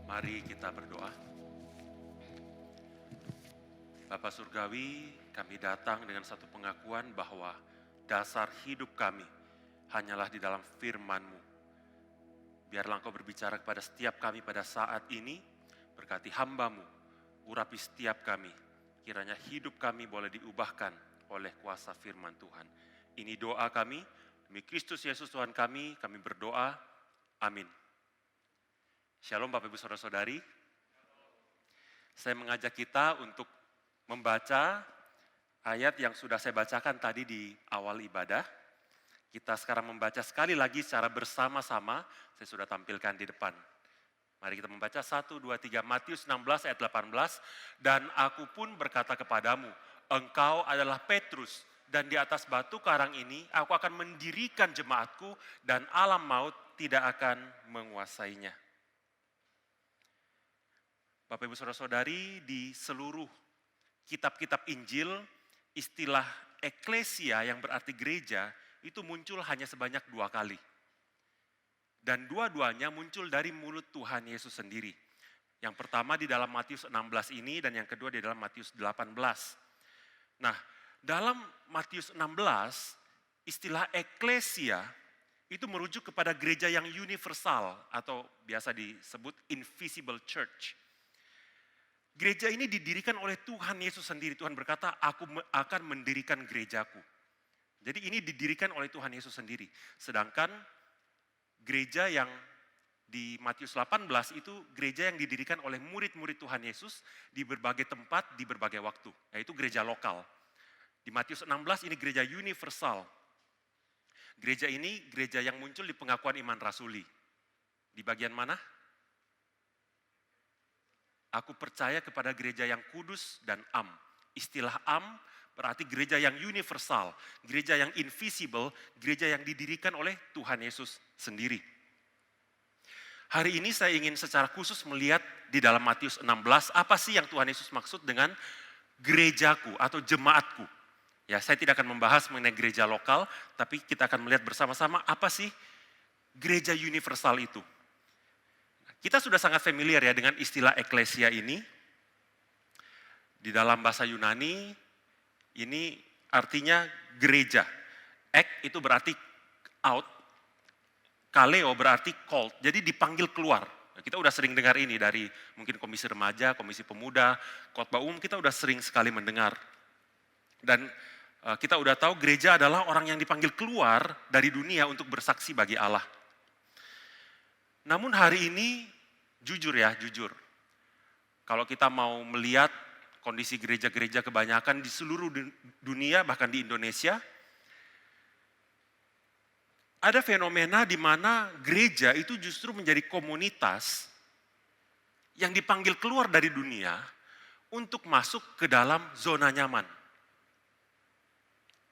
Mari kita berdoa. Bapa Surgawi, kami datang dengan satu pengakuan bahwa dasar hidup kami hanyalah di dalam firman-Mu. Biarlah Engkau berbicara kepada setiap kami pada saat ini, berkati hamba-Mu, urapi setiap kami. Kiranya hidup kami boleh diubahkan oleh kuasa firman Tuhan. Ini doa kami, demi Kristus Yesus Tuhan kami berdoa. Amin. Shalom Bapak Ibu Saudara-saudari. Saya mengajak kita untuk membaca ayat yang sudah saya bacakan tadi di awal ibadah. Kita sekarang membaca sekali lagi secara bersama-sama, saya sudah tampilkan di depan. Mari kita membaca 1, 2, 3, Matius 16 ayat 18. Dan aku pun berkata kepadamu, engkau adalah Petrus, dan di atas batu karang ini aku akan mendirikan jemaatku, dan alam maut tidak akan menguasainya. Bapak Ibu Saudara-saudari, di seluruh kitab-kitab Injil, istilah eklesia yang berarti gereja itu muncul hanya sebanyak 2 kali. Dan dua-duanya muncul dari mulut Tuhan Yesus sendiri. Yang pertama di dalam Matius 16 ini dan yang kedua di dalam Matius 18. Nah, dalam Matius 16 istilah eklesia itu merujuk kepada gereja yang universal atau biasa disebut invisible church. Gereja ini didirikan oleh Tuhan Yesus sendiri. Tuhan berkata, aku akan mendirikan gerejaku. Jadi ini didirikan oleh Tuhan Yesus sendiri. Sedangkan gereja yang di Matius 18 itu gereja yang didirikan oleh murid-murid Tuhan Yesus di berbagai tempat, di berbagai waktu. Yaitu gereja lokal. Di Matius 16 ini gereja universal. Gereja ini gereja yang muncul di pengakuan iman rasuli. Di bagian mana? Aku percaya kepada gereja yang kudus dan am. Istilah am berarti gereja yang universal, gereja yang invisible, gereja yang didirikan oleh Tuhan Yesus sendiri. Hari ini saya ingin secara khusus melihat di dalam Matius 16, apa sih yang Tuhan Yesus maksud dengan gerejaku atau jemaatku. Ya, saya tidak akan membahas mengenai gereja lokal, tapi kita akan melihat bersama-sama apa sih gereja universal itu. Kita sudah sangat familiar ya dengan istilah eklesia ini. Di dalam bahasa Yunani, ini artinya gereja. Ek itu berarti out, kaleo berarti called, jadi dipanggil keluar. Kita udah sering dengar ini dari mungkin komisi remaja, komisi pemuda, khotbah umum, kita udah sering sekali mendengar. Dan kita udah tahu gereja adalah orang yang dipanggil keluar dari dunia untuk bersaksi bagi Allah. Namun hari ini, jujur, kalau kita mau melihat kondisi gereja-gereja kebanyakan di seluruh dunia, bahkan di Indonesia, ada fenomena di mana gereja itu justru menjadi komunitas yang dipanggil keluar dari dunia untuk masuk ke dalam zona nyaman.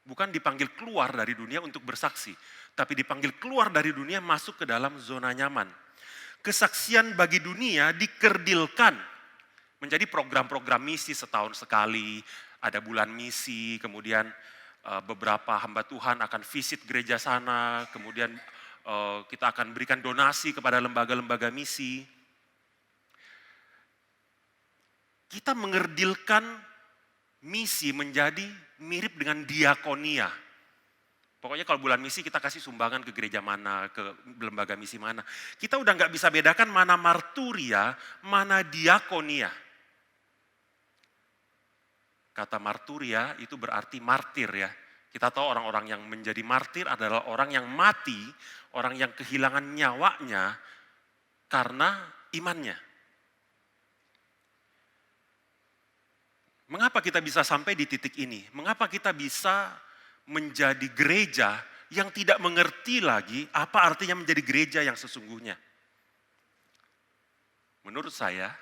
Bukan dipanggil keluar dari dunia untuk bersaksi, tapi dipanggil keluar dari dunia masuk ke dalam zona nyaman. Kesaksian bagi dunia dikerdilkan menjadi program-program misi setahun sekali, ada bulan misi, kemudian beberapa hamba Tuhan akan visit gereja sana, kemudian kita akan berikan donasi kepada lembaga-lembaga misi. Kita mengerdilkan misi menjadi mirip dengan diakonia. Pokoknya kalau bulan misi kita kasih sumbangan ke gereja mana, ke lembaga misi mana. Kita udah nggak bisa bedakan mana marturia, mana diakonia. Kata marturia itu berarti martir ya. Kita tahu orang-orang yang menjadi martir adalah orang yang mati, orang yang kehilangan nyawanya karena imannya. Mengapa kita bisa sampai di titik ini? Mengapa kita bisa menjadi gereja yang tidak mengerti lagi apa artinya menjadi gereja yang sesungguhnya? Menurut saya,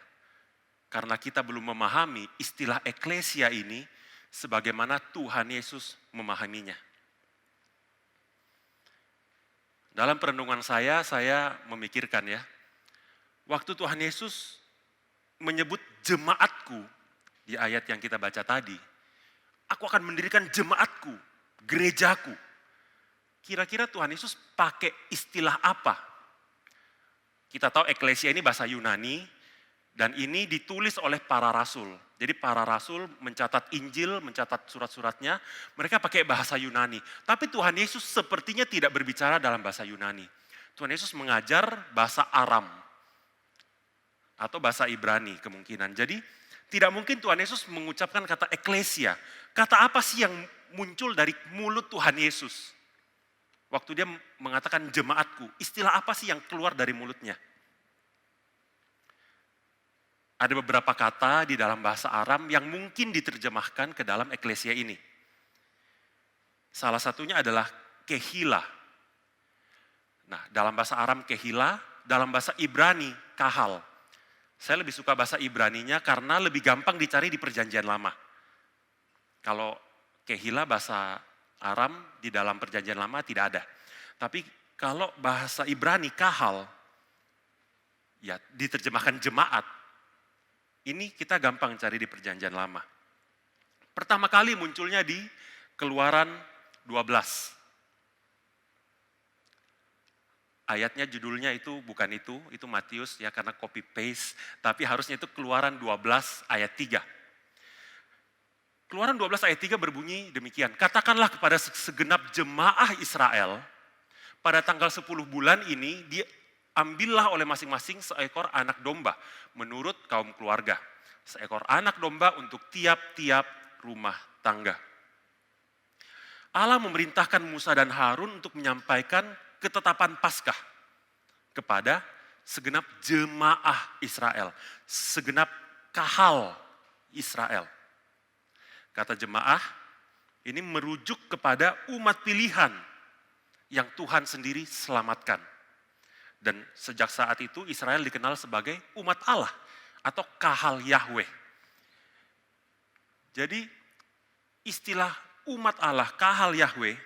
karena kita belum memahami istilah eklesia ini sebagaimana Tuhan Yesus memahaminya. Dalam perenungan saya memikirkan ya, waktu Tuhan Yesus menyebut jemaatku di ayat yang kita baca tadi, aku akan mendirikan jemaatku, gerejaku. Kira-kira Tuhan Yesus pakai istilah apa? Kita tahu eklesia ini bahasa Yunani, Dan ini ditulis oleh para rasul. Jadi para rasul mencatat Injil, mencatat surat-suratnya, mereka pakai bahasa Yunani. Tapi Tuhan Yesus sepertinya tidak berbicara dalam bahasa Yunani. Tuhan Yesus mengajar bahasa Aram atau bahasa Ibrani kemungkinan. Jadi tidak mungkin Tuhan Yesus mengucapkan kata eklesia. Kata apa sih yang muncul dari mulut Tuhan Yesus? Waktu dia mengatakan jemaatku, istilah apa sih yang keluar dari mulutnya? Ada beberapa kata di dalam bahasa Aram yang mungkin diterjemahkan ke dalam eklesia ini. Salah satunya adalah kehila. Nah, dalam bahasa Aram kehila, dalam bahasa Ibrani kahal. Saya lebih suka bahasa Ibraninya karena lebih gampang dicari di Perjanjian Lama. Kalau kehila bahasa Aram di dalam Perjanjian Lama tidak ada. Tapi kalau bahasa Ibrani kahal, ya diterjemahkan jemaat. Ini kita gampang cari di Perjanjian Lama. Pertama kali munculnya di Keluaran 12. Ayatnya judulnya itu bukan itu Matius ya karena copy paste, tapi harusnya itu Keluaran 12 ayat 3. Keluaran 12 ayat 3 berbunyi demikian, katakanlah kepada segenap jemaah Israel, pada tanggal 10 bulan ini ambillah oleh masing-masing seekor anak domba menurut kaum keluarga. Seekor anak domba untuk tiap-tiap rumah tangga. Allah memerintahkan Musa dan Harun untuk menyampaikan ketetapan Paskah kepada segenap jemaah Israel, segenap kahal Israel. Kata jemaah ini merujuk kepada umat pilihan yang Tuhan sendiri selamatkan. Dan sejak saat itu Israel dikenal sebagai umat Allah atau kahal Yahweh. Jadi istilah umat Allah, kahal Yahweh,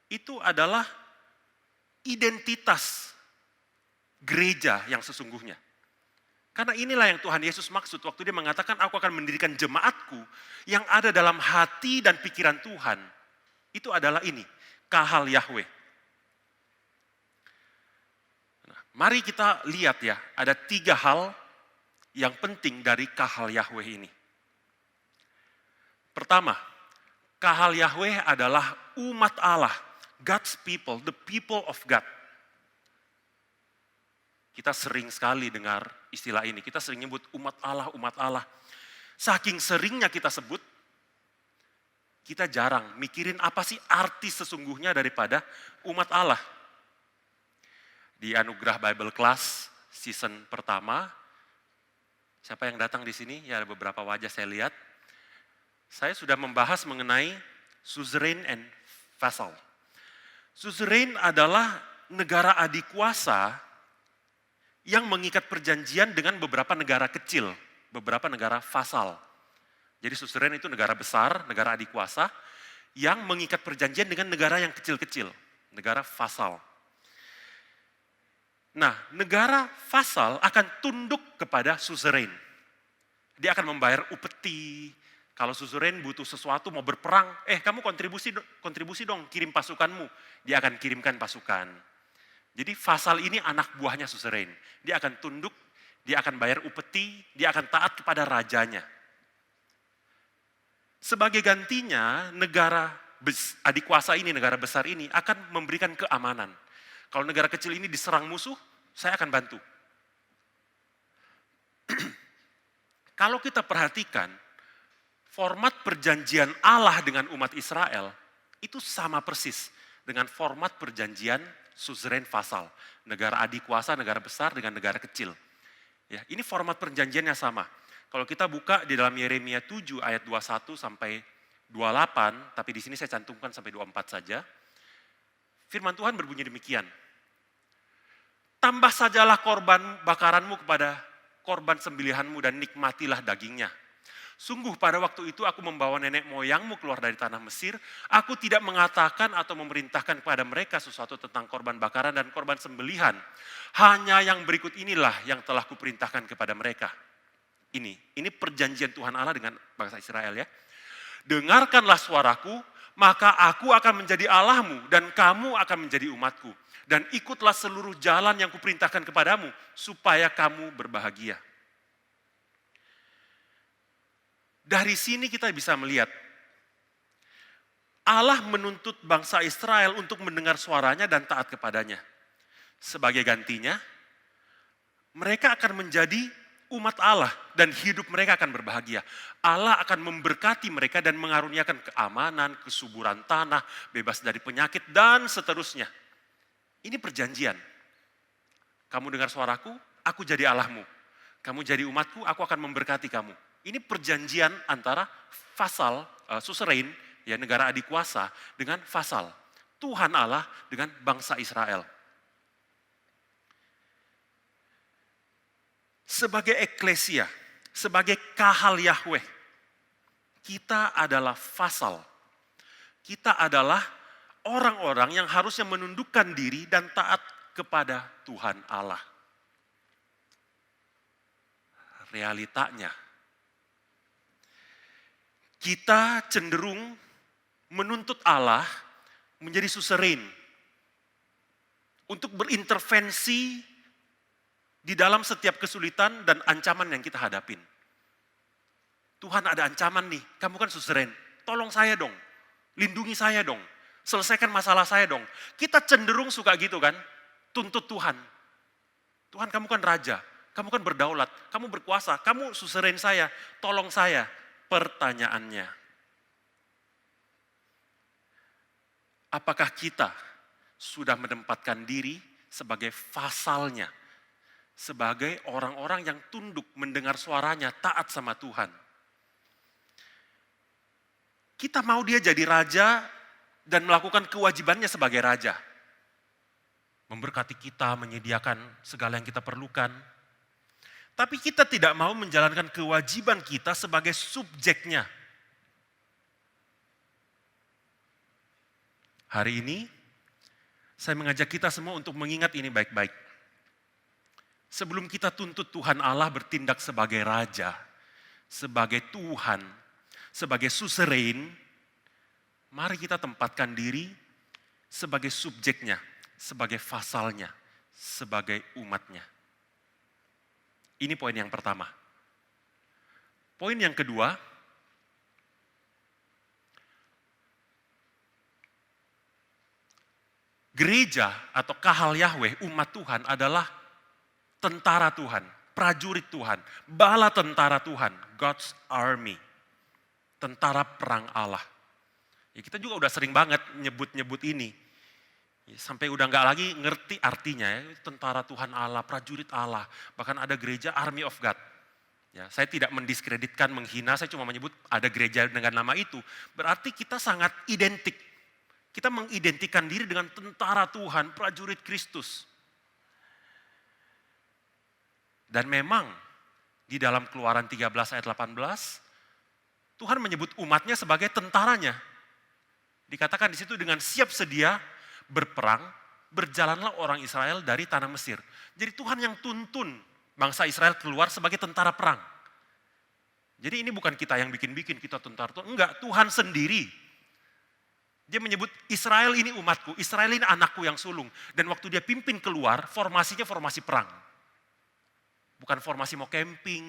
itu adalah identitas gereja yang sesungguhnya. Karena inilah yang Tuhan Yesus maksud waktu dia mengatakan aku akan mendirikan jemaatku yang ada dalam hati dan pikiran Tuhan. Itu adalah ini, kahal Yahweh. Mari kita lihat ya, ada 3 hal yang penting dari kahal Yahweh ini. Pertama, kahal Yahweh adalah umat Allah, God's people, the people of God. Kita sering sekali dengar istilah ini, kita sering nyebut umat Allah, umat Allah. Saking seringnya kita sebut, kita jarang mikirin apa sih arti sesungguhnya daripada umat Allah. Di Anugerah Bible Class season pertama, siapa yang datang di sini? Ya ada beberapa wajah saya lihat. Saya sudah membahas mengenai suzerain and vassal. Suzerain adalah negara adikuasa yang mengikat perjanjian dengan beberapa negara kecil, beberapa negara vassal. Jadi suzerain itu negara besar, negara adikuasa yang mengikat perjanjian dengan negara yang kecil-kecil, negara vassal. Nah, negara vassal akan tunduk kepada suzerain. Dia akan membayar upeti. Kalau suzerain butuh sesuatu, mau berperang, kamu kontribusi dong, kirim pasukanmu. Dia akan kirimkan pasukan. Jadi vassal ini anak buahnya suzerain. Dia akan tunduk, dia akan bayar upeti, dia akan taat kepada rajanya. Sebagai gantinya, negara adikuasa ini, negara besar ini akan memberikan keamanan. Kalau negara kecil ini diserang musuh, saya akan bantu. Kalau kita perhatikan, format perjanjian Allah dengan umat Israel, itu sama persis dengan format perjanjian suzerain vassal. Negara adikuasa, negara besar dengan negara kecil. Ya, ini format perjanjiannya sama. Kalau kita buka di dalam Yeremia 7 ayat 21 sampai 28, tapi di sini saya cantumkan sampai 24 saja. Firman Tuhan berbunyi demikian. Tambah sajalah korban bakaranmu kepada korban sembelihanmu dan nikmatilah dagingnya. Sungguh pada waktu itu aku membawa nenek moyangmu keluar dari tanah Mesir. Aku tidak mengatakan atau memerintahkan kepada mereka sesuatu tentang korban bakaran dan korban sembelihan. Hanya yang berikut inilah yang telah kuperintahkan kepada mereka. Ini perjanjian Tuhan Allah dengan bangsa Israel ya. Dengarkanlah suaraku, maka aku akan menjadi Allahmu dan kamu akan menjadi umatku. Dan ikutlah seluruh jalan yang kuperintahkan kepadamu supaya kamu berbahagia. Dari sini kita bisa melihat Allah menuntut bangsa Israel untuk mendengar suaranya dan taat kepadanya. Sebagai gantinya, mereka akan menjadi umat Allah dan hidup mereka akan berbahagia. Allah akan memberkati mereka dan mengaruniakan keamanan, kesuburan tanah, bebas dari penyakit, dan seterusnya. Ini perjanjian. Kamu dengar suaraku, aku jadi Allahmu. Kamu jadi umatku, aku akan memberkati kamu. Ini perjanjian antara fasal, suzerain, ya negara adik kuasa, dengan fasal. Tuhan Allah dengan bangsa Israel. Sebagai eklesia, sebagai kahal Yahweh, kita adalah fasal. Kita adalah orang-orang yang harusnya menundukkan diri dan taat kepada Tuhan Allah. Realitanya, kita cenderung menuntut Allah menjadi suzerain untuk berintervensi di dalam setiap kesulitan dan ancaman yang kita hadapin. Tuhan, ada ancaman nih, kamu kan suzerain, tolong saya dong, lindungi saya dong, selesaikan masalah saya dong. Kita cenderung suka gitu kan, tuntut Tuhan. Tuhan, kamu kan raja, kamu kan berdaulat, kamu berkuasa, kamu suzerain saya, tolong saya. Pertanyaannya, apakah kita sudah menempatkan diri sebagai vasalnya, sebagai orang-orang yang tunduk mendengar suaranya, taat sama Tuhan? Kita mau dia jadi raja dan melakukan kewajibannya sebagai raja. Memberkati kita, menyediakan segala yang kita perlukan. Tapi kita tidak mau menjalankan kewajiban kita sebagai subjeknya. Hari ini, saya mengajak kita semua untuk mengingat ini baik-baik. Sebelum kita tuntut Tuhan Allah bertindak sebagai raja, sebagai Tuhan, sebagai suzerain, mari kita tempatkan diri sebagai subjeknya, sebagai vasalnya, sebagai umatnya. Ini poin yang pertama. Poin yang kedua, gereja atau kahal Yahweh, umat Tuhan adalah tentara Tuhan, prajurit Tuhan, bala tentara Tuhan, God's army, tentara perang Allah. Ya, kita juga udah sering banget nyebut-nyebut ini. Ya, sampai udah nggak lagi ngerti artinya, ya, tentara Tuhan Allah, prajurit Allah. Bahkan ada gereja Army of God. Ya, saya tidak mendiskreditkan, menghina, saya cuma menyebut ada gereja dengan nama itu. Berarti kita sangat identik. Kita mengidentikan diri dengan tentara Tuhan, prajurit Kristus. Dan memang di dalam Keluaran 13 ayat 18, Tuhan menyebut umatnya sebagai tentaranya. Dikatakan di situ dengan siap sedia berperang, berjalanlah orang Israel dari tanah Mesir. Jadi Tuhan yang tuntun bangsa Israel keluar sebagai tentara perang. Jadi ini bukan kita yang bikin-bikin, kita tentara Tuhan. Enggak, Tuhan sendiri. Dia menyebut Israel ini umatku, Israel ini anakku yang sulung. Dan waktu dia pimpin keluar, formasinya formasi perang. Bukan formasi mau camping,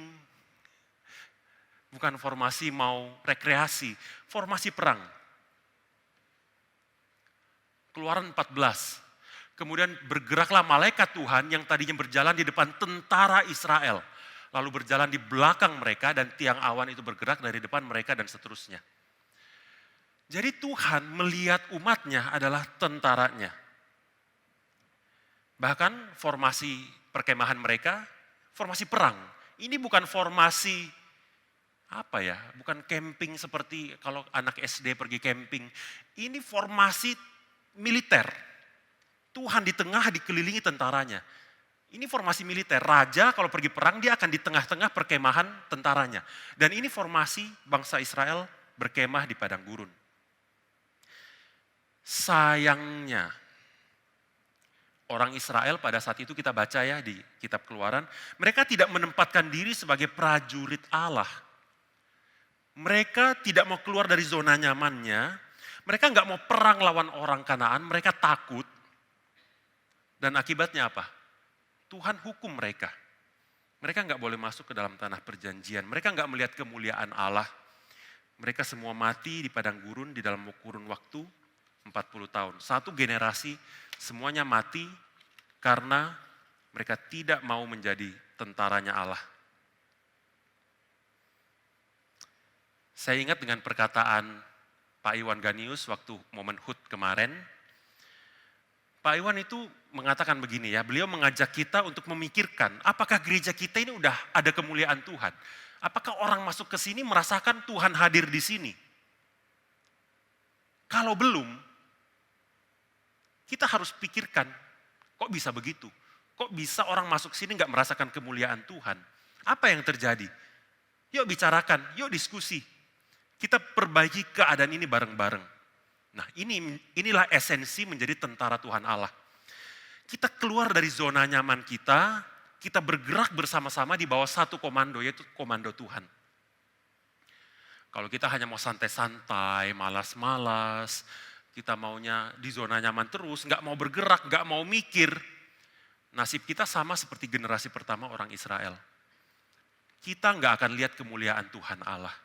bukan formasi mau rekreasi, formasi perang. Keluaran 14. Kemudian bergeraklah malaikat Tuhan yang tadinya berjalan di depan tentara Israel. Lalu berjalan di belakang mereka dan tiang awan itu bergerak dari depan mereka dan seterusnya. Jadi Tuhan melihat umatnya adalah tentaranya. Bahkan formasi perkemahan mereka, formasi perang. Ini bukan formasi bukan camping seperti kalau anak SD pergi camping. Ini formasi militer. Tuhan di tengah dikelilingi tentaranya. Ini formasi militer. Raja kalau pergi perang dia akan di tengah-tengah perkemahan tentaranya. Dan ini formasi bangsa Israel berkemah di padang gurun. Sayangnya, orang Israel pada saat itu kita baca ya di kitab Keluaran, mereka tidak menempatkan diri sebagai prajurit Allah. Mereka tidak mau keluar dari zona nyamannya, mereka nggak mau perang lawan orang Kanaan, mereka takut. Dan akibatnya apa? Tuhan hukum mereka. Mereka nggak boleh masuk ke dalam tanah perjanjian, mereka nggak melihat kemuliaan Allah. Mereka semua mati di padang gurun di dalam kurun waktu 40 tahun. Satu generasi semuanya mati karena mereka tidak mau menjadi tentaranya Allah. Saya ingat dengan perkataan Pak Iwan Ganius waktu momen HUT kemarin. Pak Iwan itu mengatakan begini ya, beliau mengajak kita untuk memikirkan apakah gereja kita ini udah ada kemuliaan Tuhan. Apakah orang masuk ke sini merasakan Tuhan hadir di sini? Kalau belum, kita harus pikirkan, kok bisa begitu? Kok bisa orang masuk sini nggak merasakan kemuliaan Tuhan? Apa yang terjadi? Yuk bicarakan, yuk diskusi. Kita perbaiki keadaan ini bareng-bareng. Nah inilah esensi menjadi tentara Tuhan Allah. Kita keluar dari zona nyaman kita bergerak bersama-sama di bawah satu komando, yaitu komando Tuhan. Kalau kita hanya mau santai-santai, malas-malas, kita maunya di zona nyaman terus, nggak mau bergerak, nggak mau mikir, nasib kita sama seperti generasi pertama orang Israel. Kita nggak akan lihat kemuliaan Tuhan Allah.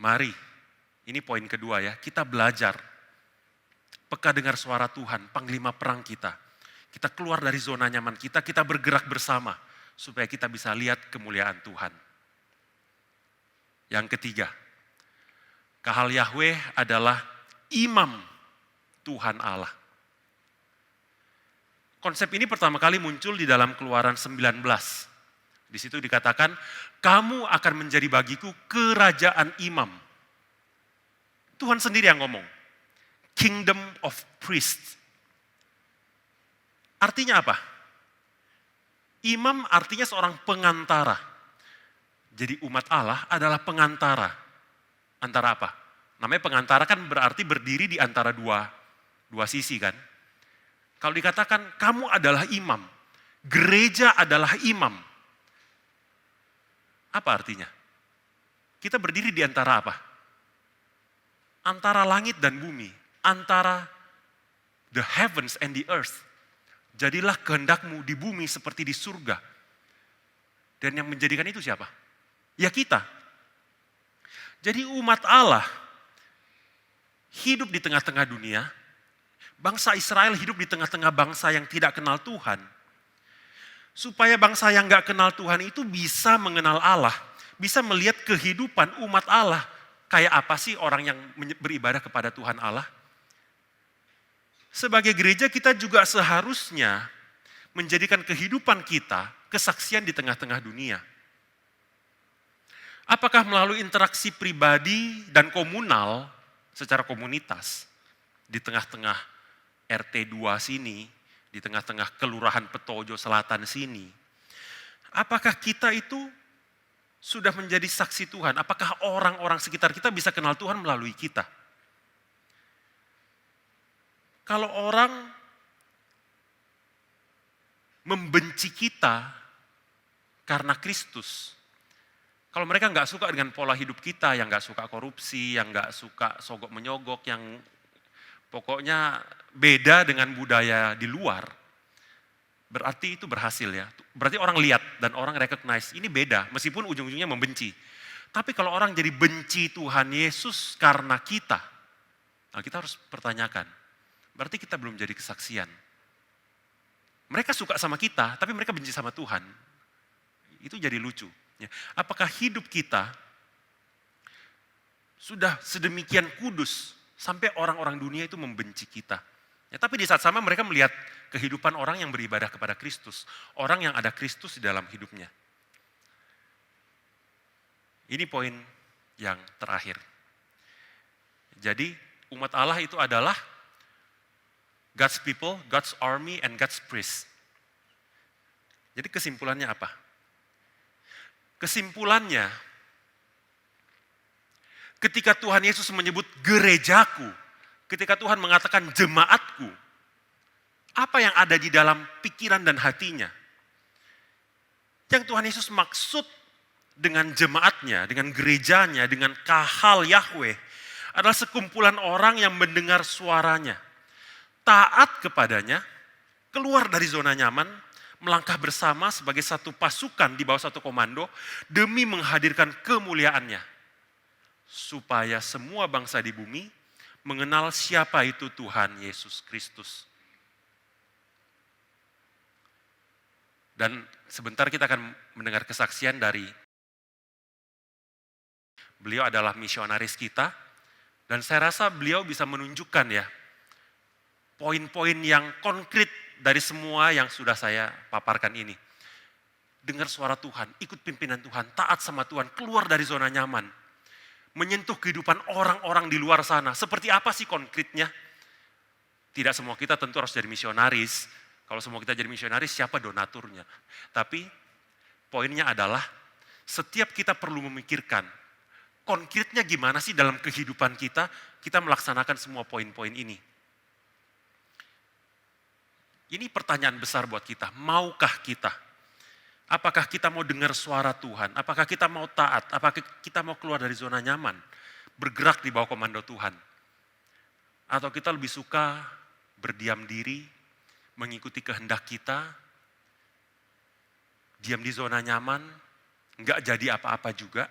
Mari, ini poin kedua ya, kita belajar. Peka dengar suara Tuhan, panglima perang kita. Kita keluar dari zona nyaman kita bergerak bersama. Supaya kita bisa lihat kemuliaan Tuhan. Yang ketiga, Kahal Yahweh adalah imam Tuhan Allah. Konsep ini pertama kali muncul di dalam Keluaran 19. Di situ dikatakan, kamu akan menjadi bagiku kerajaan imam. Tuhan sendiri yang ngomong. Kingdom of priests. Artinya apa? Imam artinya seorang pengantara. Jadi umat Allah adalah pengantara. Antara apa? Namanya pengantara kan berarti berdiri di antara dua sisi kan. Kalau dikatakan kamu adalah imam, gereja adalah imam. Apa artinya? Kita berdiri di antara apa? Antara langit dan bumi. Antara the heavens and the earth. Jadilah kehendakmu di bumi seperti di surga. Dan yang menjadikan itu siapa? Ya kita. Jadi umat Allah hidup di tengah-tengah dunia. Bangsa Israel hidup di tengah-tengah bangsa yang tidak kenal Tuhan. Supaya bangsa yang gak kenal Tuhan itu bisa mengenal Allah. Bisa melihat kehidupan umat Allah. Kayak apa sih orang yang beribadah kepada Tuhan Allah? Sebagai gereja kita juga seharusnya menjadikan kehidupan kita kesaksian di tengah-tengah dunia. Apakah melalui interaksi pribadi dan komunal secara komunitas di tengah-tengah RT 2 sini, di tengah-tengah Kelurahan Petojo Selatan sini. Apakah kita itu sudah menjadi saksi Tuhan? Apakah orang-orang sekitar kita bisa kenal Tuhan melalui kita? Kalau orang membenci kita karena Kristus, kalau mereka nggak suka dengan pola hidup kita, yang nggak suka korupsi, yang nggak suka sogok menyogok, yang pokoknya beda dengan budaya di luar, berarti itu berhasil ya. Berarti orang lihat dan orang recognize, ini beda, meskipun ujung-ujungnya membenci. Tapi kalau orang jadi benci Tuhan Yesus karena kita, nah kita harus pertanyakan, berarti kita belum jadi kesaksian. Mereka suka sama kita, tapi mereka benci sama Tuhan. Itu jadi lucu. Apakah hidup kita sudah sedemikian kudus sampai orang-orang dunia itu membenci kita? Ya, tapi di saat sama mereka melihat kehidupan orang yang beribadah kepada Kristus. Orang yang ada Kristus di dalam hidupnya. Ini poin yang terakhir. Jadi umat Allah itu adalah God's people, God's army, and God's priest. Jadi kesimpulannya apa? Kesimpulannya, ketika Tuhan Yesus menyebut gerejaku, ketika Tuhan mengatakan jemaatku, apa yang ada di dalam pikiran dan hatinya? Yang Tuhan Yesus maksud dengan jemaatnya, dengan gerejanya, dengan kahal Yahweh, adalah sekumpulan orang yang mendengar suaranya, taat kepadanya, keluar dari zona nyaman, melangkah bersama sebagai satu pasukan di bawah satu komando demi menghadirkan kemuliaannya. Supaya semua bangsa di bumi mengenal siapa itu Tuhan Yesus Kristus. Dan sebentar kita akan mendengar kesaksian dari beliau adalah misionaris kita. Dan saya rasa beliau bisa menunjukkan ya poin-poin yang konkret dari semua yang sudah saya paparkan ini. Dengar suara Tuhan, ikut pimpinan Tuhan, taat sama Tuhan, keluar dari zona nyaman. Menyentuh kehidupan orang-orang di luar sana. Seperti apa sih konkretnya? Tidak semua kita tentu harus jadi misionaris. Kalau semua kita jadi misionaris, siapa donaturnya? Tapi poinnya adalah setiap kita perlu memikirkan konkretnya gimana sih dalam kehidupan kita melaksanakan semua poin-poin ini. Ini pertanyaan besar buat kita, maukah kita? Apakah kita mau dengar suara Tuhan? Apakah kita mau taat? Apakah kita mau keluar dari zona nyaman? Bergerak di bawah komando Tuhan? Atau kita lebih suka berdiam diri, mengikuti kehendak kita, diam di zona nyaman, enggak jadi apa-apa juga?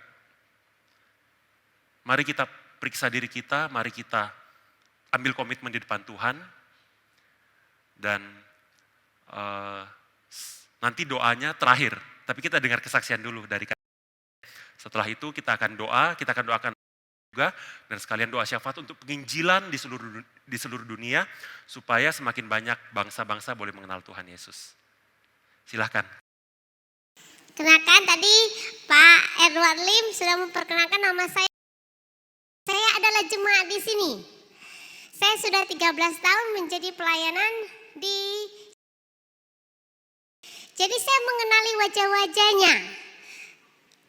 Mari kita periksa diri kita, mari kita ambil komitmen di depan Tuhan, dan nanti doanya terakhir, tapi kita dengar kesaksian dulu dari kalian. Setelah itu kita akan doakan juga, dan sekalian doa syafaat untuk penginjilan di seluruh dunia, supaya semakin banyak bangsa-bangsa boleh mengenal Tuhan Yesus. Silahkan. Kenalkan tadi Pak Edward Lim sudah memperkenalkan nama saya. Saya adalah jemaat di sini. Saya sudah 13 tahun menjadi pelayanan di. Jadi saya mengenali wajah-wajahnya.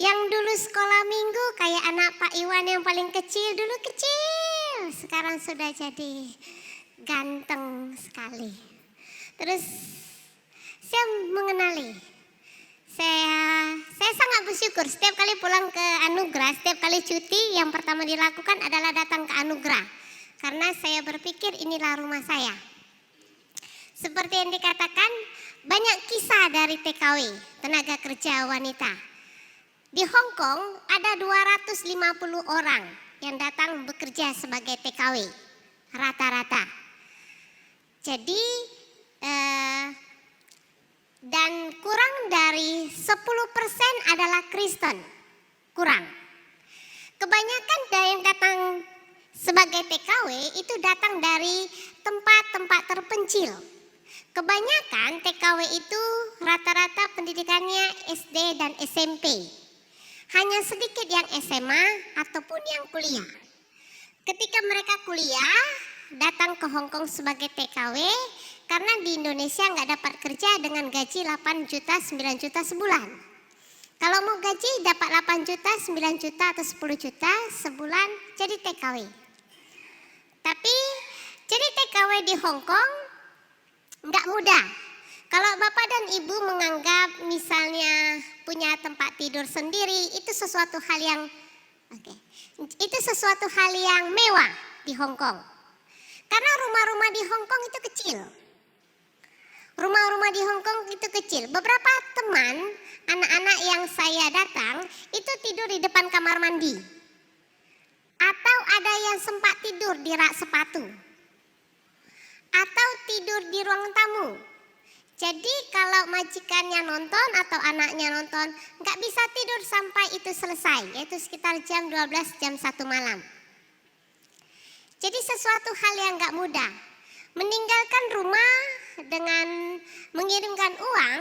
Yang dulu sekolah minggu kayak anak Pak Iwan yang paling kecil, dulu kecil. Sekarang sudah jadi ganteng sekali. Terus saya mengenali. Saya sangat bersyukur setiap kali pulang ke Anugerah, setiap kali cuti yang pertama dilakukan adalah datang ke Anugerah. Karena saya berpikir inilah rumah saya. Seperti yang dikatakan, banyak kisah dari TKW, tenaga kerja wanita. Di Hong Kong ada 250 orang yang datang bekerja sebagai TKW, rata-rata. Jadi, dan kurang dari 10% adalah Kristen, kurang. Kebanyakan yang datang sebagai TKW itu datang dari tempat-tempat terpencil. Kebanyakan TKW itu rata-rata pendidikannya SD dan SMP. Hanya sedikit yang SMA ataupun yang kuliah. Ketika mereka kuliah, datang ke Hong Kong sebagai TKW, karena di Indonesia nggak dapat kerja dengan gaji 8 juta, 9 juta sebulan. Kalau mau gaji dapat 8 juta, 9 juta atau 10 juta sebulan jadi TKW. Tapi jadi TKW di Hong Kong nggak mudah. Kalau Bapak dan Ibu menganggap misalnya punya tempat tidur sendiri, itu sesuatu hal yang itu sesuatu hal yang mewah di Hong Kong. Karena rumah-rumah di Hong Kong itu kecil. Rumah-rumah di Hong Kong itu kecil. Beberapa teman, anak-anak yang saya datang, itu tidur di depan kamar mandi. Atau ada yang sempat tidur di rak sepatu. Atau tidur di ruang tamu. Jadi kalau majikannya nonton atau anaknya nonton, nggak bisa tidur sampai itu selesai, yaitu sekitar jam 12, jam 1 malam. Jadi sesuatu hal yang nggak mudah. Meninggalkan rumah dengan mengirimkan uang,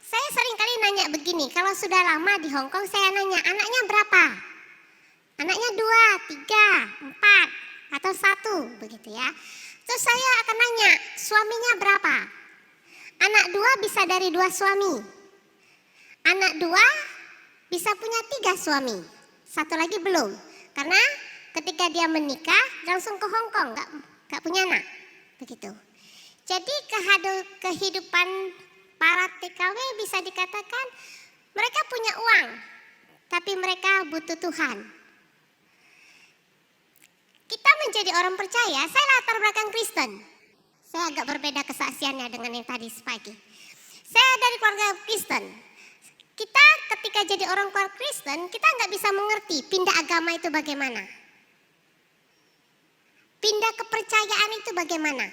saya sering kali nanya begini, kalau sudah lama di Hong Kong saya nanya, anaknya berapa? Anaknya 2, 3, 4, atau 1, begitu ya. Terus saya akan nanya, suaminya berapa? Anak 2 bisa dari 2 suami. Anak 2 bisa punya 3 suami. 1 lagi belum. Karena ketika dia menikah langsung ke Hong Kong, gak punya anak. Begitu. Jadi kehidupan para TKW bisa dikatakan mereka punya uang, tapi mereka butuh Tuhan. Kita menjadi orang percaya, saya latar belakang Kristen. Saya agak berbeda kesaksiannya dengan yang tadi sepagi. Saya dari keluarga Kristen. Kita ketika jadi orang keluarga Kristen, kita nggak bisa mengerti pindah agama itu bagaimana. Pindah kepercayaan itu bagaimana.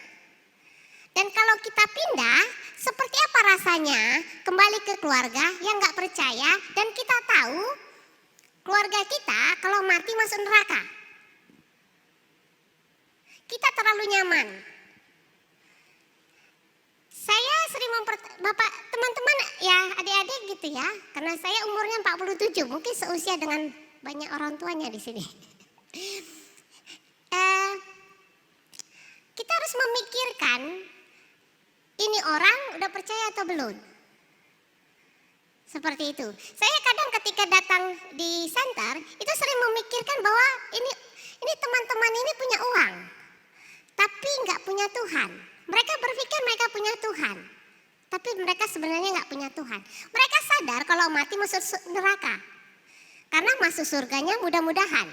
Dan kalau kita pindah, seperti apa rasanya kembali ke keluarga yang nggak percaya dan kita tahu keluarga kita kalau mati masuk neraka. Kita terlalu nyaman. Saya sering Bapak, teman-teman ya adik-adik gitu ya, karena saya umurnya 47, mungkin seusia dengan banyak orang tuanya di sini. Kita harus memikirkan ini orang udah percaya atau belum. Seperti itu. Saya kadang ketika datang di center itu sering memikirkan bahwa ini teman-teman ini punya uang, tapi nggak punya Tuhan. Mereka berpikir mereka punya Tuhan, tapi mereka sebenarnya nggak punya Tuhan. Mereka sadar kalau mati masuk neraka, karena masuk surganya mudah-mudahan.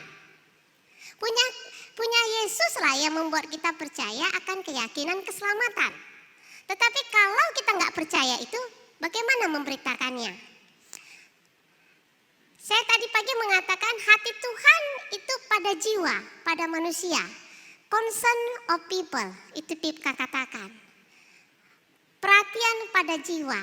Punya Yesus lah yang membuat kita percaya akan keyakinan keselamatan. Tetapi kalau kita nggak percaya itu, bagaimana memberitakannya? Saya tadi pagi mengatakan hati Tuhan itu pada jiwa, pada manusia. Concern of people, itu Pipka katakan. Perhatian pada jiwa.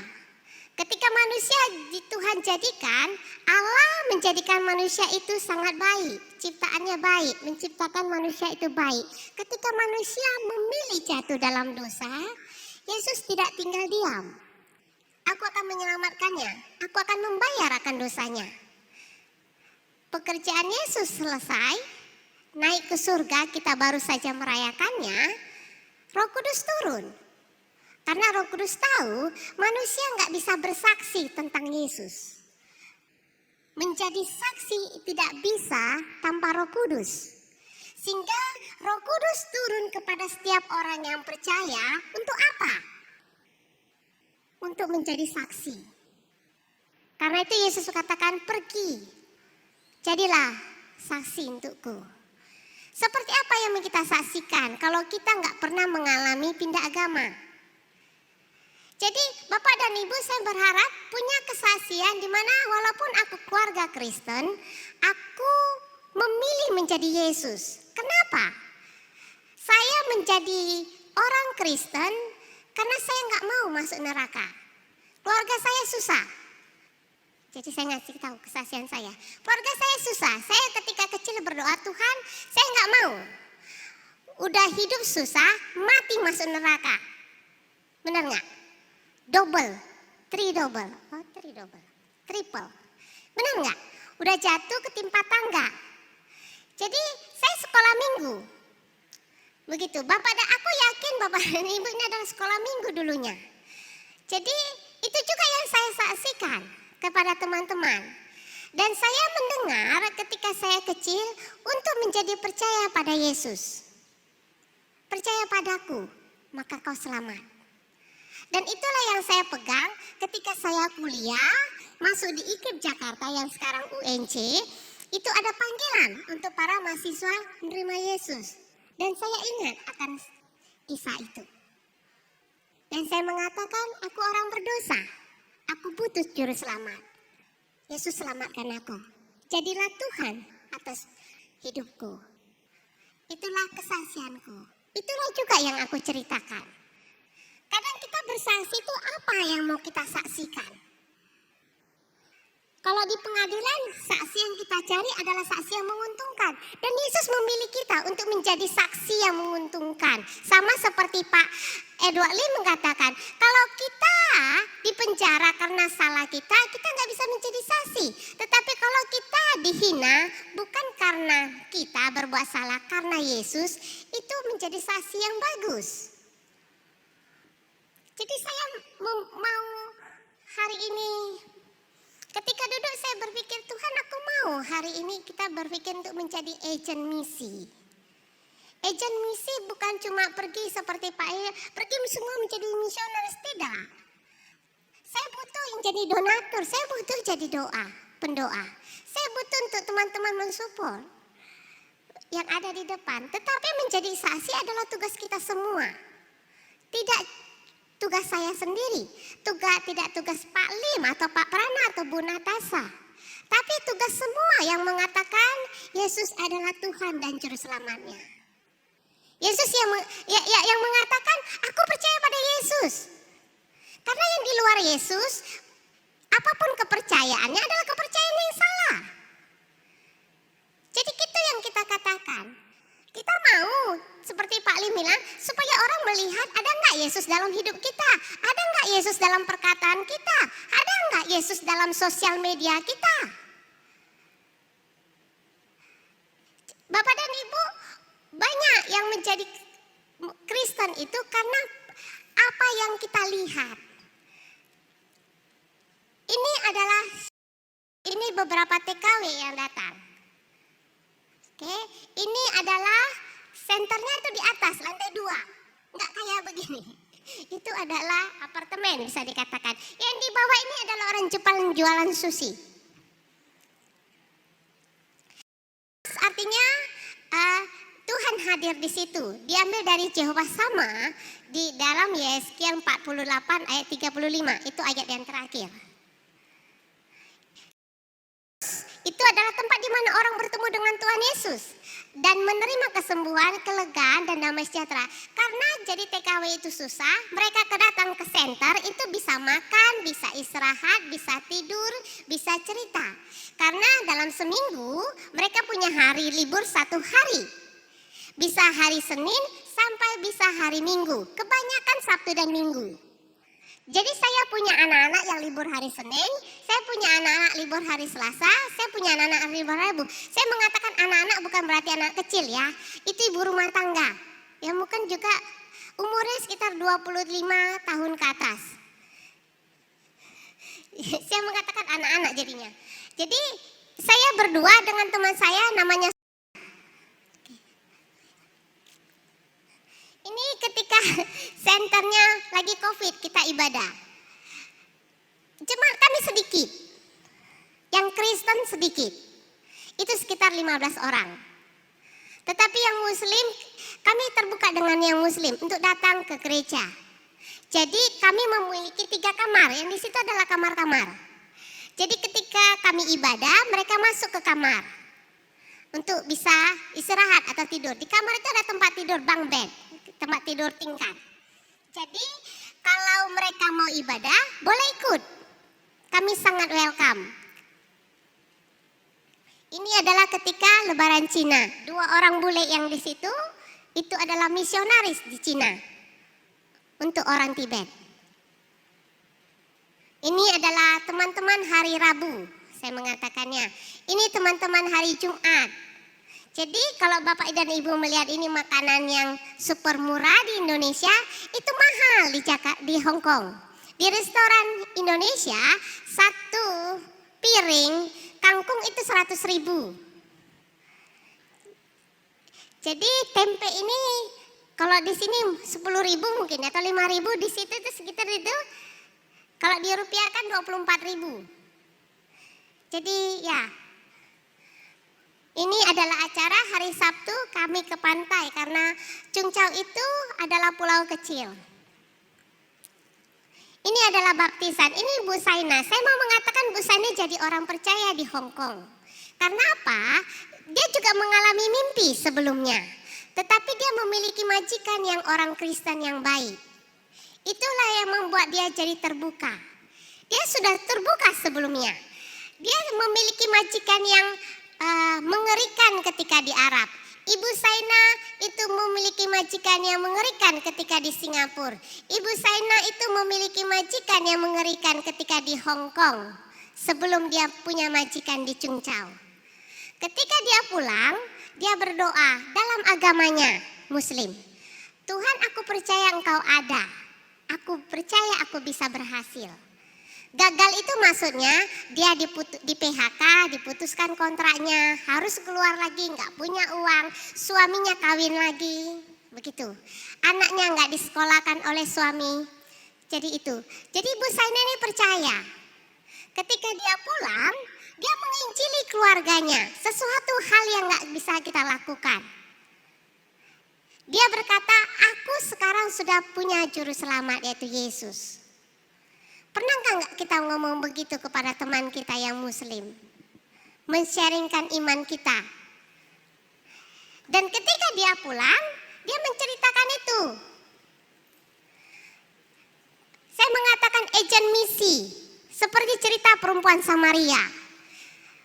Ketika manusia Tuhan jadikan, Allah menjadikan manusia itu sangat baik. Ciptaannya baik, menciptakan manusia itu baik. Ketika manusia memilih jatuh dalam dosa, Yesus tidak tinggal diam. Aku akan menyelamatkannya, aku akan membayar akan dosanya. Pekerjaan Yesus selesai, naik ke surga, kita baru saja merayakannya, Roh Kudus turun. Karena Roh Kudus tahu manusia nggak bisa bersaksi tentang Yesus. Menjadi saksi tidak bisa tanpa Roh Kudus. Sehingga Roh Kudus turun kepada setiap orang yang percaya untuk apa? Untuk menjadi saksi. Karena itu Yesus katakan pergi, jadilah saksi untukku. Seperti apa yang kita saksikan kalau kita nggak pernah mengalami pindah agama? Jadi Bapak dan Ibu, saya berharap punya kesaksian di mana walaupun aku keluarga Kristen, aku memilih menjadi Yesus. Kenapa? Saya menjadi orang Kristen karena saya nggak mau masuk neraka. Keluarga saya susah. Jadi saya ngasih tahu kesaksian saya. Keluarga saya susah. Saya ketika kecil berdoa, Tuhan, saya nggak mau. Udah hidup susah, mati masuk neraka. Benar nggak? Double, triple. Benar nggak? Udah jatuh ketimpa tangga. Jadi saya sekolah minggu. Begitu, Bapak dan aku yakin Bapak dan Ibu ini adalah sekolah minggu dulunya. Jadi itu juga yang saya saksikan kepada teman-teman. Dan saya mendengar ketika saya kecil untuk menjadi percaya pada Yesus. Percaya padaku, maka kau selamat. Dan itulah yang saya pegang ketika saya kuliah, masuk di IKIP Jakarta yang sekarang UNC, itu ada panggilan untuk para mahasiswa menerima Yesus. Dan saya ingat akan kisah itu. Dan saya mengatakan, aku orang berdosa, aku butuh juru selamat. Yesus selamatkan aku. Jadilah Tuhan atas hidupku. Itulah kesaksianku. Itulah juga yang aku ceritakan. Kadang kita bersaksi itu apa yang mau kita saksikan? Kalau di pengadilan, saksi yang kita cari adalah saksi yang menguntungkan. Dan Yesus memilih kita untuk menjadi saksi yang menguntungkan. Sama seperti Pak Edward Lee mengatakan, kalau kita di penjara karena salah kita nggak bisa menjadi saksi. Tetapi kalau kita dihina, bukan karena kita berbuat salah, karena Yesus, itu menjadi saksi yang bagus. Jadi saya mau hari ini, ketika duduk saya berpikir, Tuhan aku mau hari ini kita berpikir untuk menjadi agen misi. Agen misi bukan cuma pergi seperti Pak E, pergi semua menjadi misionaris, tidak. Saya butuh yang jadi donatur, saya butuh jadi pendoa. Saya butuh untuk teman-teman mensupport yang ada di depan. Tetapi menjadi saksi adalah tugas kita semua. Tidak tugas saya sendiri, tidak tugas Pak Lim atau Pak Prana atau Bu Natasa, tapi tugas semua yang mengatakan Yesus adalah Tuhan dan Juru Selamatnya. Yesus yang mengatakan, aku percaya pada Yesus. Karena yang di luar Yesus, apapun kepercayaannya adalah kepercayaan yang salah. Jadi itu yang kita katakan. Kita mau seperti Pak Lim bilang, supaya orang melihat ada nggak Yesus dalam hidup kita, ada nggak Yesus dalam perkataan kita, ada nggak Yesus dalam sosial media kita. Bapak dan Ibu, banyak yang menjadi Kristen itu karena apa yang kita lihat. Ini beberapa TKW yang datang. Oke, ini adalah senternya itu di atas lantai 2, nggak kayak begini. Itu adalah apartemen bisa dikatakan. Yang di bawah ini adalah orang Jepang jualan sushi. Artinya Tuhan hadir di situ. Diambil dari Jehovah Sama di dalam Yeskiel 48 ayat 35. Itu ayat yang terakhir. Itu adalah tempat di mana orang bertemu dengan Tuhan Yesus dan menerima kesembuhan, kelegaan, dan damai sejahtera. Karena jadi TKW itu susah, mereka datang ke center itu bisa makan, bisa istirahat, bisa tidur, bisa cerita. Karena dalam seminggu mereka punya hari libur 1 hari. Bisa hari Senin sampai bisa hari Minggu. Kebanyakan Sabtu dan Minggu. Jadi saya punya anak-anak yang libur hari Senin, saya punya anak-anak libur hari Selasa, saya punya anak-anak libur hari Rabu. Saya mengatakan anak-anak bukan berarti anak kecil ya, itu ibu rumah tangga. Ya mungkin juga umurnya sekitar 25 tahun ke atas. Saya mengatakan anak-anak jadinya. Jadi saya berdua dengan teman saya namanya. Ini ketika senternya lagi COVID kita ibadah. Jemaat kami sedikit. Yang Kristen sedikit. Itu sekitar 15 orang. Tetapi yang Muslim, kami terbuka dengan yang Muslim untuk datang ke gereja. Jadi kami memiliki 3 kamar. Yang di situ adalah kamar-kamar. Jadi ketika kami ibadah, mereka masuk ke kamar. Untuk bisa istirahat atau tidur. Di kamar itu ada tempat tidur bunk bed. Tempat tidur tingkat. Jadi kalau mereka mau ibadah boleh ikut. Kami sangat welcome. Ini adalah ketika Lebaran Cina. 2 orang bule yang di situ itu adalah misionaris di Cina untuk orang Tibet. Ini adalah teman-teman hari Rabu, saya mengatakannya. Ini teman-teman hari Jumat. Jadi kalau Bapak dan Ibu melihat ini makanan yang super murah di Indonesia, itu mahal di Hong Kong. Di restoran Indonesia, 1 piring kangkung itu 100.000. Jadi tempe ini kalau di sini 10.000 mungkin atau 5.000, di situ itu sekitar itu kalau dirupiahkan 24.000. Jadi ya, ini adalah acara hari Sabtu kami ke pantai karena Cungcau itu adalah pulau kecil. Ini adalah baptisan. Ini Bu Saina. Saya mau mengatakan Bu Saina jadi orang percaya di Hong Kong. Karena apa? Dia juga mengalami mimpi sebelumnya. Tetapi dia memiliki majikan yang orang Kristen yang baik. Itulah yang membuat dia jadi terbuka. Dia sudah terbuka sebelumnya. Dia memiliki majikan yang mengerikan ketika di Arab. Ibu Saina itu memiliki majikan yang mengerikan ketika di Singapura. Ibu Saina itu memiliki majikan yang mengerikan ketika di Hong Kong. Sebelum dia punya majikan di Cungcau. Ketika dia pulang, dia berdoa dalam agamanya Muslim. Tuhan, aku percaya Engkau ada. Aku percaya aku bisa berhasil. Gagal itu maksudnya dia di PHK, diputuskan kontraknya, harus keluar lagi, nggak punya uang, suaminya kawin lagi, begitu. Anaknya nggak disekolahkan oleh suami, jadi itu. Jadi Bu Saina ini percaya, ketika dia pulang, dia menginjili keluarganya, sesuatu hal yang nggak bisa kita lakukan. Dia berkata, aku sekarang sudah punya juru selamat yaitu Yesus. Pernahkah nggak kita ngomong begitu kepada teman kita yang muslim? Men-sharingkan iman kita. Dan ketika dia pulang, dia menceritakan itu. Saya mengatakan agent misi, seperti cerita perempuan Samaria.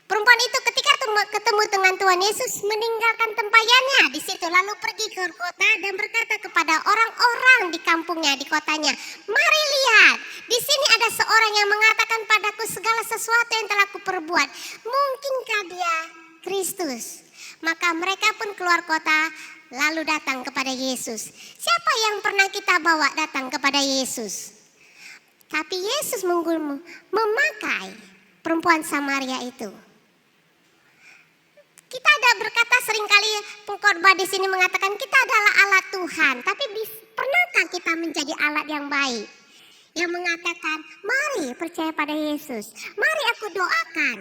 Perempuan itu ketika ketemu dengan Tuhan Yesus meninggalkan tempayannya di situ lalu pergi ke kota dan berkata kepada orang-orang di kampungnya, di kotanya, mari lihat, di sini ada seorang yang mengatakan padaku segala sesuatu yang telah kuperbuat. Mungkinkah dia Kristus? Maka mereka pun keluar kota lalu datang kepada Yesus. Siapa yang pernah kita bawa datang kepada Yesus? Tapi Yesus memakai perempuan Samaria itu. Kita ada berkata seringkali pengkhotbah di sini mengatakan kita adalah alat Tuhan, tapi pernahkah kita menjadi alat yang baik? Yang mengatakan, mari percaya pada Yesus, mari aku doakan.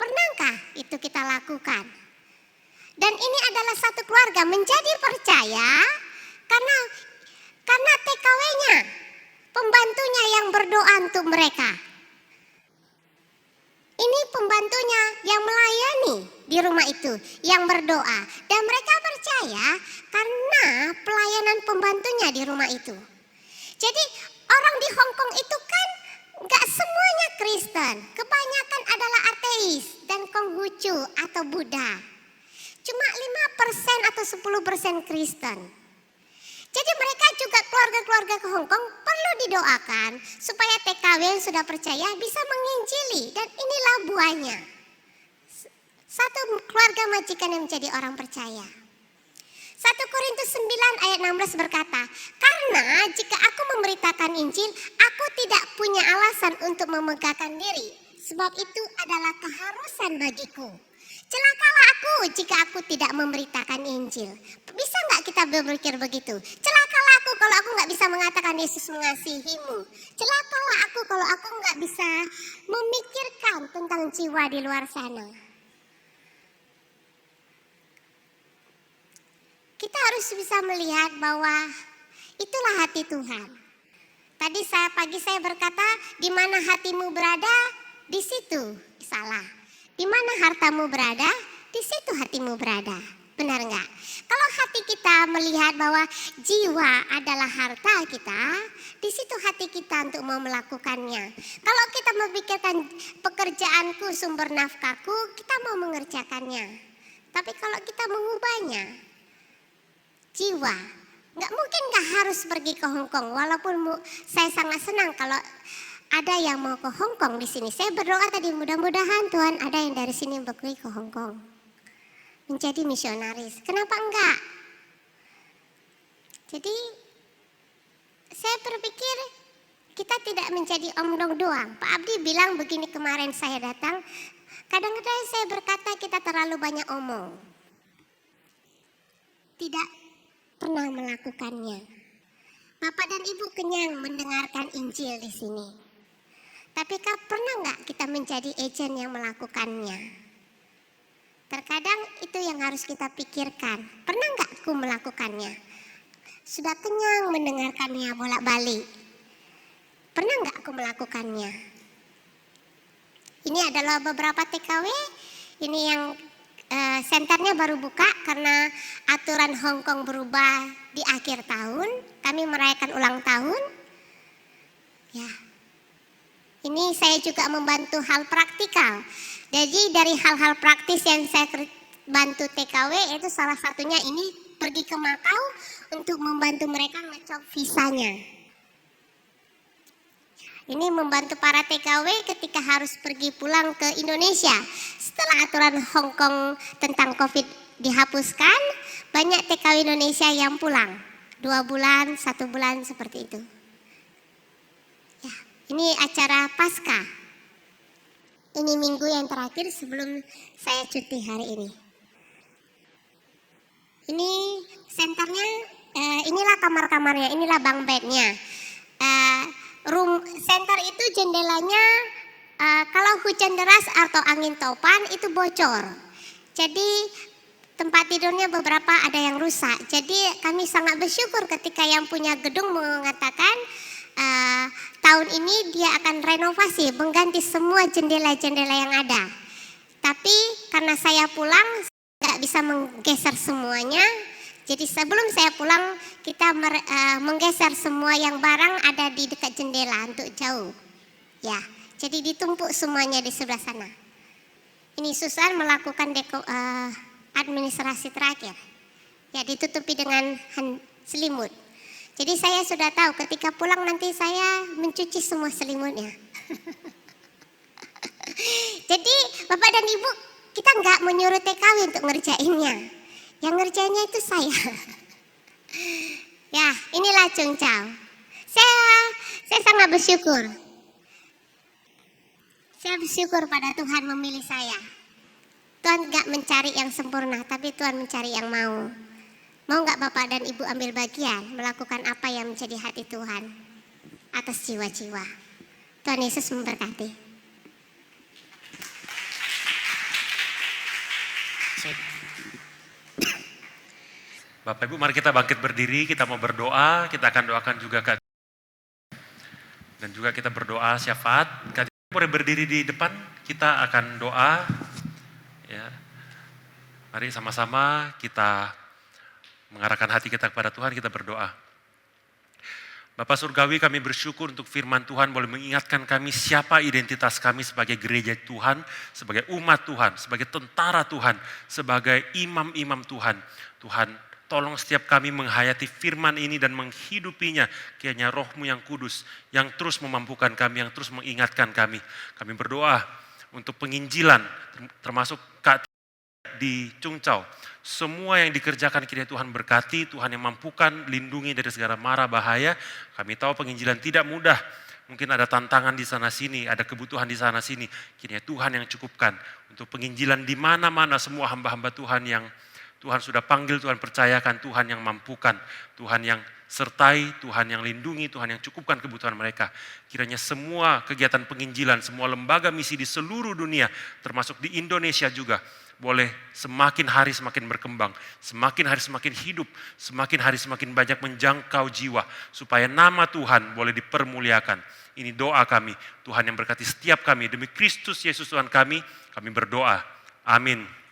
Pernahkah itu kita lakukan? Dan ini adalah satu keluarga menjadi percaya karena TKW-nya, pembantunya yang berdoa untuk mereka. Ini pembantunya yang melayani di rumah itu, yang berdoa. Dan mereka percaya karena pelayanan pembantunya di rumah itu. Jadi orang di Hong Kong itu kan gak semuanya Kristen. Kebanyakan adalah ateis dan Konghucu atau Buddha. Cuma 5% atau 10% Kristen. Jadi mereka juga keluarga-keluarga ke Hong Kong perlu didoakan supaya TKW yang sudah percaya bisa menginjili. Dan inilah buahnya. Satu keluarga majikan yang menjadi orang percaya. 1 Korintus 9 ayat 16 berkata, karena jika aku memberitakan Injil, aku tidak punya alasan untuk memegahkan diri. Sebab itu adalah keharusan bagiku. Celakalah aku jika aku tidak memberitakan Injil. Bisa nggak kita berpikir begitu? Celakalah aku kalau aku nggak bisa mengatakan Yesus mengasihimu. Celakalah aku kalau aku nggak bisa memikirkan tentang jiwa di luar sana. Kita harus bisa melihat bahwa itulah hati Tuhan. Tadi pagi saya berkata, di mana hatimu berada, di situ salah. Di mana hartamu berada, di situ hatimu berada. Benar enggak? Kalau hati kita melihat bahwa jiwa adalah harta kita, di situ hati kita untuk mau melakukannya. Kalau kita memikirkan pekerjaanku, sumber nafkahku, kita mau mengerjakannya. Tapi kalau kita mengubahnya, jiwa, nggak mungkin nggak harus pergi ke Hong Kong. Walaupun saya sangat senang kalau ada yang mau ke Hong Kong di sini. Saya berdoa tadi mudah-mudahan Tuhan ada yang dari sini pergi ke Hong Kong menjadi misionaris. Kenapa enggak? Jadi saya berpikir kita tidak menjadi omong doang. Pak Abdi bilang begini kemarin saya datang. Kadang-kadang saya berkata kita terlalu banyak omong. Tidak pernah melakukannya. Bapak dan Ibu kenyang mendengarkan Injil di sini. Tapi pernah nggak kita menjadi agen yang melakukannya? Terkadang itu yang harus kita pikirkan. Pernah nggak aku melakukannya? Sudah kenyang mendengarkannya bolak-balik. Pernah nggak aku melakukannya? Ini adalah beberapa TKW. Ini yang senternya baru buka karena aturan Hong Kong berubah di akhir tahun. Kami merayakan ulang tahun. Ya. Ini saya juga membantu hal praktikal. Jadi dari hal-hal praktis yang saya bantu TKW itu salah satunya ini pergi ke Macau untuk membantu mereka ngecop visanya. Ini membantu para TKW ketika harus pergi pulang ke Indonesia. Setelah aturan Hong Kong tentang COVID dihapuskan, banyak TKW Indonesia yang pulang. 2 bulan, 1 bulan seperti itu. Ya, ini acara Paskah. Ini minggu yang terakhir sebelum saya cuti hari ini. Ini senternya, inilah kamar-kamarnya, inilah bunk bednya. Room center itu jendelanya kalau hujan deras atau angin topan itu bocor. Jadi tempat tidurnya beberapa ada yang rusak. Jadi kami sangat bersyukur ketika yang punya gedung mengatakan tahun ini dia akan renovasi, mengganti semua jendela-jendela yang ada. Tapi karena saya pulang nggak bisa menggeser semuanya. Jadi sebelum saya pulang kita menggeser semua yang barang ada di dekat jendela untuk jauh. Ya, jadi ditumpuk semuanya di sebelah sana. Ini Susan melakukan administrasi terakhir. Ya, ditutupi dengan selimut. Jadi saya sudah tahu ketika pulang nanti saya mencuci semua selimutnya. Jadi Bapak dan Ibu, kita nggak menyuruh TKW untuk ngerjainnya. Yang ngerjainnya itu saya. Ya, inilah Chung Chao. Saya sangat bersyukur. Saya bersyukur pada Tuhan memilih saya. Tuhan gak mencari yang sempurna, tapi Tuhan mencari yang mau. Mau gak Bapak dan Ibu ambil bagian melakukan apa yang menjadi hati Tuhan atas jiwa-jiwa. Tuhan Yesus memberkati. Bapak Ibu, mari kita bangkit berdiri, kita mau berdoa, kita akan doakan juga Kak. Dan juga kita berdoa syafaat. Kak, boleh berdiri di depan, kita akan doa. Ya. Mari sama-sama kita mengarahkan hati kita kepada Tuhan, kita berdoa. Bapak Surgawi, kami bersyukur untuk firman Tuhan boleh mengingatkan kami siapa identitas kami sebagai gereja Tuhan, sebagai umat Tuhan, sebagai tentara Tuhan, sebagai imam-imam Tuhan. Tuhan, tolong setiap kami menghayati firman ini dan menghidupinya. Kiranya Roh-Mu yang kudus, yang terus memampukan kami, yang terus mengingatkan kami. Kami berdoa untuk penginjilan, termasuk Kak di Chung Chao. Semua yang dikerjakan kiranya Tuhan berkati, Tuhan yang mampukan, lindungi dari segala mara bahaya. Kami tahu penginjilan tidak mudah. Mungkin ada tantangan di sana sini, ada kebutuhan di sana sini. Kiranya Tuhan yang cukupkan untuk penginjilan di mana-mana semua hamba-hamba Tuhan yang Tuhan sudah panggil, Tuhan percayakan, Tuhan yang mampukan, Tuhan yang sertai, Tuhan yang lindungi, Tuhan yang cukupkan kebutuhan mereka. Kiranya semua kegiatan penginjilan, semua lembaga misi di seluruh dunia, termasuk di Indonesia juga, boleh semakin hari semakin berkembang, semakin hari semakin hidup, semakin hari semakin banyak menjangkau jiwa, supaya nama Tuhan boleh dipermuliakan. Ini doa kami, Tuhan yang berkati setiap kami, demi Kristus Yesus Tuhan kami berdoa. Amin.